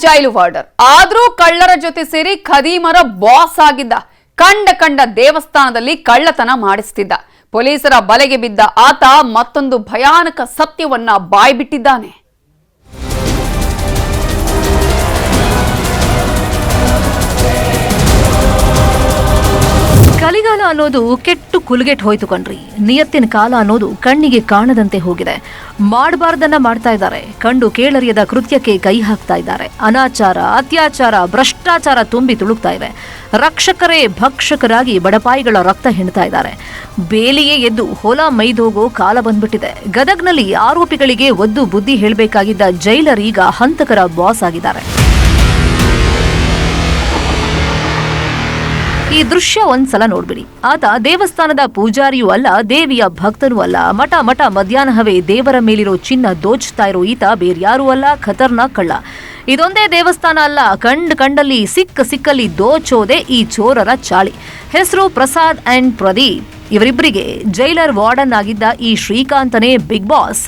ಜೈಲು warder ಆದ್ರೂ ಕಳ್ಳರ ಜೊತೆ ಸೇರಿ ಖದೀಮರ ಬಾಸ್ ಆಗಿದ್ದ. ಕಂಡ ದೇವಸ್ಥಾನದಲ್ಲಿ ಕಳ್ಳತನ ಮಾಡಿಸ್ತಿದ್ದ. ಪೊಲೀಸರ ಬಲೆಗೆ ಬಿದ್ದ ಆತ ಮತ್ತೊಂದು ಭಯಾನಕ ಸತ್ಯವನ್ನ ಬಾಯ್ಬಿಟ್ಟಿದ್ದಾನೆ. ಕಲಿಗಾಲ ಅನ್ನೋದು ಕೆಟ್ಟು ಕುಲುಗೆಟ್ ಹೋಯ್ತು ಕಣ್ರಿ. ನಿಯತ್ತಿನ ಕಾಲ ಅನ್ನೋದು ಕಣ್ಣಿಗೆ ಕಾಣದಂತೆ ಹೋಗಿದೆ. ಮಾಡಬಾರ್ದನ್ನ ಮಾಡ್ತಾ ಇದ್ದಾರೆ. ಕಂಡು ಕೇಳರಿಯದ ಕೃತ್ಯಕ್ಕೆ ಕೈ ಹಾಕ್ತಾ ಇದ್ದಾರೆ. ಅನಾಚಾರ, ಅತ್ಯಾಚಾರ, ಭ್ರಷ್ಟಾಚಾರ ತುಂಬಿ ತುಳುಕ್ತಾ ಇವೆ. ರಕ್ಷಕರೇ ಭಕ್ಷಕರಾಗಿ ಬಡಪಾಯಿಗಳ ರಕ್ತ ಹೆಣ್ತಾ ಇದ್ದಾರೆ. ಬೇಲಿಯೇ ಎದ್ದು ಹೊಲ ಮೈದೋಗೋ ಕಾಲ ಬಂದ್ಬಿಟ್ಟಿದೆ. ಗದಗ್ನಲ್ಲಿ ಆರೋಪಿಗಳಿಗೆ ಒದ್ದು ಬುದ್ಧಿ ಹೇಳಬೇಕಾಗಿದ್ದ ಜೈಲರ್ ಈಗ ಹಂತಕರ ಬಾಸ್ ಆಗಿದ್ದಾರೆ. ಈ ದೃಶ್ಯ ಒಂದ್ಸಲ ನೋಡ್ಬಿಡಿ. ಆತ ದೇವಸ್ಥಾನದ ಪೂಜಾರಿಯೂ ಅಲ್ಲ, ದೇವಿಯ ಭಕ್ತನೂ ಅಲ್ಲ. ಮಠ ಮಧ್ಯಾಹ್ನವೇ ದೇವರ ಮೇಲಿರೋ ಚಿನ್ನ ದೋಚ್ತಾ ಇರೋ ಈತ ಬೇರ್ಯಾರೂ ಅಲ್ಲ, ಖತರ್ನಾಕ್ ಕಳ್ಳ. ಇದೊಂದೇ ದೇವಸ್ಥಾನ ಅಲ್ಲ, ಕಂಡಲ್ಲಿ ಸಿಕ್ಕಲ್ಲಿ ದೋಚೋದೆ ಈ ಚೋರರ ಚಾಳಿ. ಹೆಸರು ಪ್ರಸಾದ್ ಅಂಡ್ ಪ್ರದೀಪ್. ಇವರಿಬ್ಬರಿಗೆ ಜೈಲರ್ ವಾರ್ಡನ್ ಆಗಿದ್ದ ಈ ಶ್ರೀಕಾಂತನೇ ಬಿಗ್ ಬಾಸ್.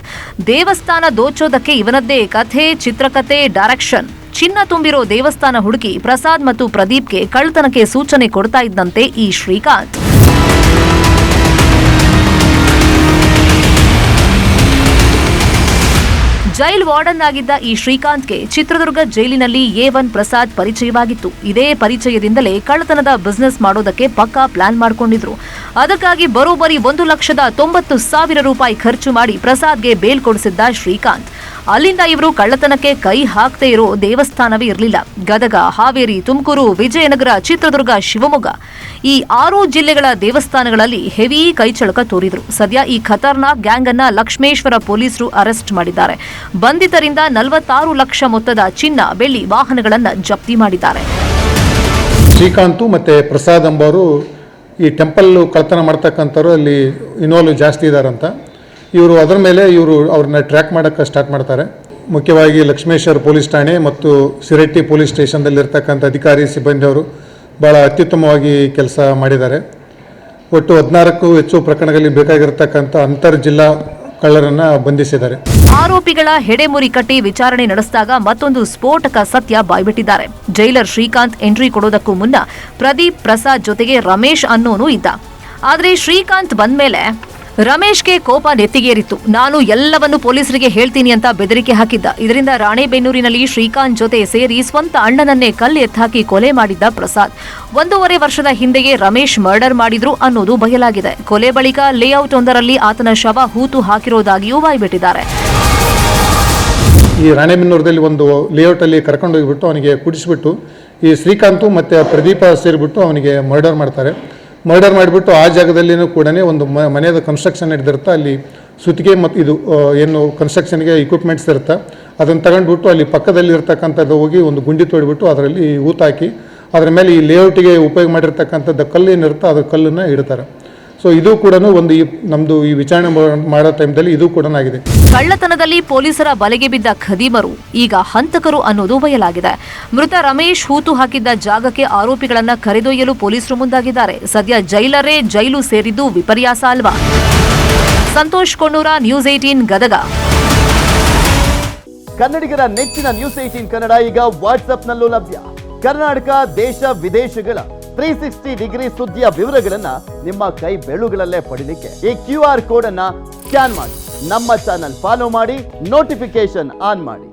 ದೇವಸ್ಥಾನ ದೋಚೋದಕ್ಕೆ ಇವನದ್ದೇ ಕಥೆ, ಚಿತ್ರಕಥೆ, ಡೈರೆಕ್ಷನ್. ಚಿನ್ನ ತುಂಬಿರೋ ದೇವಸ್ಥಾನ ಹುಡುಕಿ ಪ್ರಸಾದ್ ಮತ್ತು ಪ್ರದೀಪ್ಗೆ ಕಳ್ಳತನಕ್ಕೆ ಸೂಚನೆ ಕೊಡ್ತಾ ಇದ್ದಂತೆ ಈ ಶ್ರೀಕಾಂತ್. ಜೈಲ್ ವಾರ್ಡನ್ ಆಗಿದ್ದ ಈ ಶ್ರೀಕಾಂತ್ಗೆ ಚಿತ್ರದುರ್ಗ ಜೈಲಿನಲ್ಲಿ A1 ಪ್ರಸಾದ್ ಪರಿಚಯವಾಗಿತ್ತು. ಇದೇ ಪರಿಚಯದಿಂದಲೇ ಕಳ್ಳತನದ ಬಿಸ್ನೆಸ್ ಮಾಡೋದಕ್ಕೆ ಪಕ್ಕಾ ಪ್ಲಾನ್ ಮಾಡಿಕೊಂಡಿದ್ರು. ಅದಕ್ಕಾಗಿ ಬರೋಬ್ಬರಿ 1,90,000 ರೂಪಾಯಿ ಖರ್ಚು ಮಾಡಿ ಪ್ರಸಾದ್ಗೆ ಬೇಲ್ ಕೊಡಿಸಿದ್ದ ಶ್ರೀಕಾಂತ್. ಅಲ್ಲಿಂದ ಇವರು ಕಳ್ಳತನಕ್ಕೆ ಕೈ ಹಾಕ್ತೇ ಇರೋ ದೇವಸ್ಥಾನವೇ ಇರಲಿಲ್ಲ. ಗದಗ, ಹಾವೇರಿ, ತುಮಕೂರು, ವಿಜಯನಗರ, ಚಿತ್ರದುರ್ಗ, ಶಿವಮೊಗ್ಗ ಈ 6 ಜಿಲ್ಲೆಗಳ ದೇವಸ್ಥಾನಗಳಲ್ಲಿ ಹೆವಿ ಕೈಚಳಕ ತೋರಿದ್ರು. ಸದ್ಯ ಈ ಖತರ್ನಾಕ್ ಗ್ಯಾಂಗ್ ಅನ್ನ ಲಕ್ಷ್ಮೇಶ್ವರ ಪೊಲೀಸರು ಅರೆಸ್ಟ್ ಮಾಡಿದ್ದಾರೆ. ಬಂಧಿತರಿಂದ 46 ಲಕ್ಷ ಮೊತ್ತದ ಚಿನ್ನ, ಬೆಳ್ಳಿ, ವಾಹನಗಳನ್ನ ಜಪ್ತಿ ಮಾಡಿದ್ದಾರೆ. ಶ್ರೀಕಾಂತ್ ಮತ್ತೆ ಪ್ರಸಾದ್ ಎಂಬವರು ಈ ಟೆಂಪಲ್ ಕಳ್ಳತನ ಮಾಡ್ತಕ್ಕಂಥವ್ರು ಅಲ್ಲಿ ಇನ್ವಾಲ್ವ್ ಜಾಸ್ತಿ ಇದ್ದಾರಂತ. ಇವರು ಅದರ ಮೇಲೆ ಅವ್ರನ್ನ ಟ್ರ್ಯಾಕ್ ಮಾಡೋಕ್ಕೆ ಸ್ಟಾರ್ಟ್ ಮಾಡ್ತಾರೆ. ಮುಖ್ಯವಾಗಿ ಲಕ್ಷ್ಮೇಶ್ವರ ಪೊಲೀಸ್ ಠಾಣೆ ಮತ್ತು ಸಿರಟ್ಟಿ ಪೊಲೀಸ್ ಸ್ಟೇಷನ್ದಲ್ಲಿರ್ತಕ್ಕಂಥ ಅಧಿಕಾರಿ ಸಿಬ್ಬಂದಿಯವರು ಭಾಳ ಅತ್ಯುತ್ತಮವಾಗಿ ಕೆಲಸ ಮಾಡಿದ್ದಾರೆ. ಒಟ್ಟು 16ಕ್ಕೂ ಹೆಚ್ಚು ಪ್ರಕರಣಗಳಲ್ಲಿ ಬೇಕಾಗಿರತಕ್ಕಂಥ ಅಂತರ್ ಜಿಲ್ಲಾ ಕಳ್ಳರನ್ನ ಬಂಧಿಸಿದ್ದಾರೆ. ಆರೋಪಿಗಳ ಹೆಡೆಮುರಿ ಕಟ್ಟಿ ವಿಚಾರಣೆ ನಡೆಸಿದಾಗ ಮತ್ತೊಂದು ಸ್ಫೋಟಕ ಸತ್ಯ ಬಾಯ್ಬಿಟ್ಟಿದ್ದಾರೆ. ಜೈಲರ್ ಶ್ರೀಕಾಂತ್ ಎಂಟ್ರಿ ಕೊಡೋದಕ್ಕೂ ಮುನ್ನ ಪ್ರದೀಪ್, ಪ್ರಸಾದ್ ಜೊತೆಗೆ ರಮೇಶ್ ಅನ್ನೋನು ಇದ್ದ. ಆದ್ರೆ ಶ್ರೀಕಾಂತ್ ಬಂದ್ಮೇಲೆ ರಮೇಶ್ಗೆ ಕೋಪ ನೆತ್ತಿಗೇರಿತ್ತು. ನಾನು ಎಲ್ಲವನ್ನು ಪೊಲೀಸರಿಗೆ ಹೇಳ್ತೀನಿ ಅಂತ ಬೆದರಿಕೆ ಹಾಕಿದ್ದ. ಇದರಿಂದ ರಾಣೆಬೆನ್ನೂರಿನಲ್ಲಿ ಶ್ರೀಕಾಂತ್ ಜೊತೆ ಸೇರಿ ಸ್ವಂತ ಅಣ್ಣನನ್ನೇ ಕಲ್ಲು ಎತ್ತಾಕಿ ಕೊಲೆ ಮಾಡಿದ್ದ ಪ್ರಸಾದ್. 1.5 ವರ್ಷದ ಹಿಂದೆಯೇ ರಮೇಶ್ ಮರ್ಡರ್ ಮಾಡಿದ್ರು ಅನ್ನೋದು ಬಯಲಾಗಿದೆ. ಕೊಲೆ ಬಳಿಕ ಲೇಔಟ್ ಒಂದರಲ್ಲಿ ಆತನ ಶವ ಹೂತು ಹಾಕಿರೋದಾಗಿಯೂ ಬಾಯ್ಬಿಟ್ಟಿದ್ದಾರೆ. ಈ ರಾಣೆಬೆನ್ನೂರದಲ್ಲಿ ಒಂದು ಲೇಔಟಲ್ಲಿ ಕರ್ಕೊಂಡು ಹೋಗಿಬಿಟ್ಟು ಅವನಿಗೆ ಕುಡಿಸ್ಬಿಟ್ಟು ಈ ಶ್ರೀಕಾಂತ್ ಮತ್ತು ಪ್ರದೀಪ ಸೇರಿಬಿಟ್ಟು ಅವನಿಗೆ ಮರ್ಡರ್ ಮಾಡ್ತಾರೆ. ಮರ್ಡರ್ ಮಾಡಿಬಿಟ್ಟು ಆ ಜಾಗದಲ್ಲಿನೂ ಕೂಡ ಒಂದು ಮನೆಯದ ಕನ್ಸ್ಟ್ರಕ್ಷನ್ ನಡೆದಿರುತ್ತೆ. ಅಲ್ಲಿ ಸುತ್ತಿಗೆ ಮತ್ತು ಇದು ಏನು ಕನ್ಸ್ಟ್ರಕ್ಷನ್ಗೆ ಇಕ್ವಿಪ್ಮೆಂಟ್ಸ್ ಇರುತ್ತೆ, ಅದನ್ನು ತಗೊಂಡ್ಬಿಟ್ಟು ಅಲ್ಲಿ ಪಕ್ಕದಲ್ಲಿ ಇರ್ತಕ್ಕಂಥದ್ದು ಹೋಗಿ ಒಂದು ಗುಂಡಿ ತೋಡಿಬಿಟ್ಟು ಅದರಲ್ಲಿ ಊತಾಕಿ ಅದರ ಮೇಲೆ ಈ ಲೇಔಟಿಗೆ ಉಪಯೋಗ ಮಾಡಿರ್ತಕ್ಕಂಥದ್ದು ಕಲ್ಲು ಏನಿರುತ್ತೆ ಅದ್ರ ಕಲ್ಲನ್ನು ಇಡ್ತಾರೆ. ಸೊ ಇದು ಕೂಡ ಒಂದು ನಮ್ಮದು ಈ ವಿಚಾರಣೆ ಮಾಡೋ ಟೈಮ್ದಲ್ಲಿ ಇದು ಕೂಡ ಆಗಿದೆ. ಕಳ್ಳತನದಲ್ಲಿ ಪೊಲೀಸರ ಬಲೆಗೆ ಬಿದ್ದ ಖದೀಮರು ಈಗ ಹಂತಕರು ಅನ್ನೋದು ಬಯಲಾಗಿದೆ. ಮೃತ ರಮೇಶ್ ಹೂತು ಹಾಕಿದ್ದ ಜಾಗಕ್ಕೆ ಆರೋಪಿಗಳನ್ನ ಕರೆದೊಯ್ಯಲು ಪೊಲೀಸರು ಮುಂದಾಗಿದ್ದಾರೆ. ಸದ್ಯ ಜೈಲರೇ ಜೈಲು ಸೇರಿದ್ದು ವಿಪರ್ಯಾಸ ಅಲ್ವಾ? ಸಂತೋಷ್ ಕೊಂಡೂರ, ನ್ಯೂಸ್ 18 ಗದಗ. ಕನ್ನಡಿಗರ ನೆಚ್ಚಿನ ನ್ಯೂಸ್ 18 ಕನ್ನಡ ಈಗ ವಾಟ್ಸ್ಆಪ್ನಲ್ಲೂ ಲಭ್ಯ. ಕರ್ನಾಟಕ, ದೇಶ ವಿದೇಶಗಳ 360 ಡಿಗ್ರಿ ಸುದ್ದಿಯ ವಿವರಗಳನ್ನ ನಿಮ್ಮ ಕೈ ಬೆರಳುಗಳಲ್ಲೇ ಪಡಿಲಿಕ್ಕೆ ಈ QR ಕೋಡ್ ಅನ್ನ ಸ್ಕ್ಯಾನ್ ಮಾಡಿ, ನಮ್ಮ ಚಾನಲ್ ಫಾಲೋ ಮಾಡಿ, ನೋಟಿಫಿಕೇಶನ್ ಆನ್ ಮಾಡಿ.